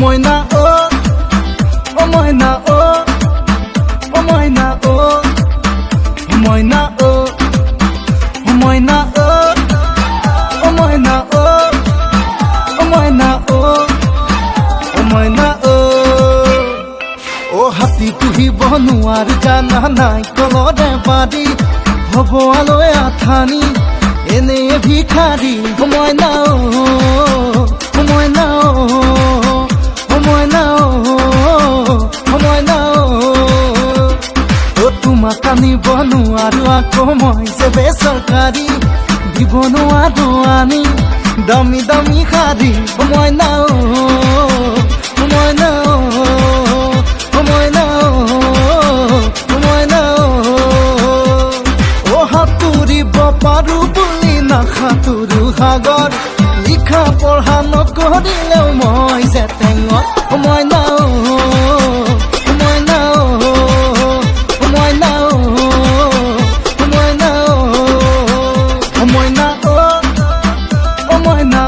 মইনা ও মইনা ও মইনা ও মইনা ও মইনা ও মইনা ও মইনা ও মইনা ও ও হাতী পুহিব নোৱাৰো জানা নাই কলৰে বাৰী হ'ব আলৈ আঠানি এনে ভিখাৰী মইনা ও মইনা ও মইনা ও মইনা ও তোমাক আনিব নোৱাৰো আকৌ মই যে বেচৰকাৰী দিব নোৱাৰো আনি দামী দামী শাৰী মইনা ও মইনা ও মইনা মইনা ও সাঁতুৰিব পাৰো বুলি নাসাঁতুৰো সাগৰ লিখা পঢ়া নকৰিলেও মই যে টেঙত মইনা মইনা মইনা মইনা মইনা মইনা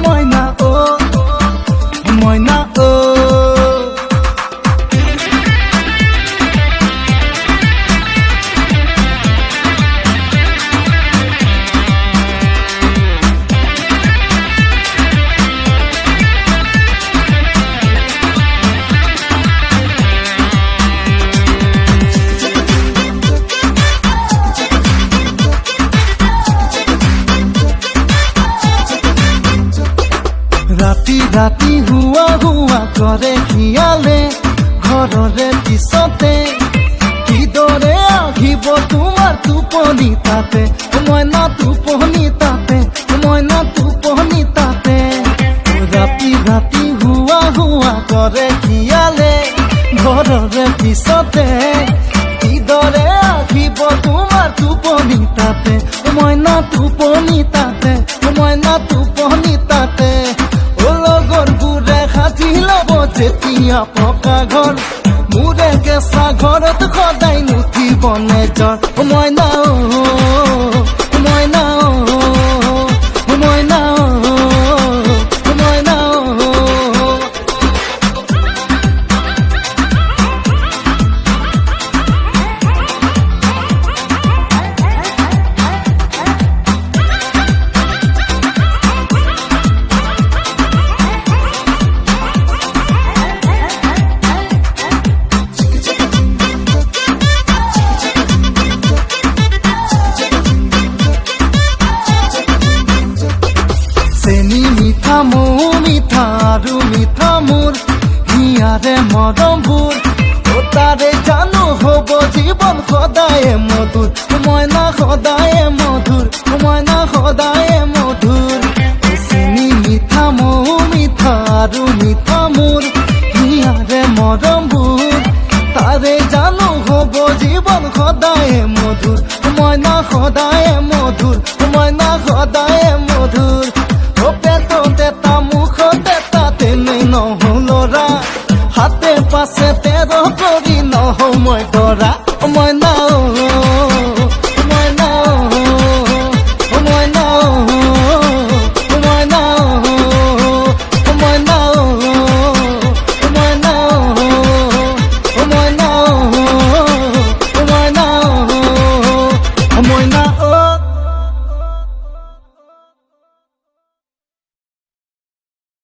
মইনা মইনা ৰাতি ৰাতি হুৱা হুৱা কৰে শিয়ালে ঘৰৰে পিছতে কিদৰে আহিব তোমাৰ টোপনি তাতে মইনা টোপনি তাতে মইনা টোপনি তাতে ৰাতি ৰাতি হুৱা হুৱা কৰে শিয়ালে ঘৰৰে পিছতে কিদৰে আহিব তোমাৰ টোপনি তাতে মইনা টোপনি তাতে মইনা টোপনি তাতে যেতিয়া পকা ঘৰ মোৰে কেঁচা ঘৰত সদায় নুঠিব নেজৰ মইনা মইনা মইনা মইনা চেনি মিঠা মৌ মিঠা আৰু মিঠা মোৰ হিয়াৰে মৰমবোৰ ও তাৰে জানো হ'ব জীৱন সদায়ে মধুৰ মইনা সদায়ে মধুৰ মইনা সদায়ে মধুৰ চেনি মিঠা মৌ মিঠা আৰু মিঠা মোৰ হিয়াৰে মৰমবোৰ তাৰে জানো হ'ব জীৱন সদায়ে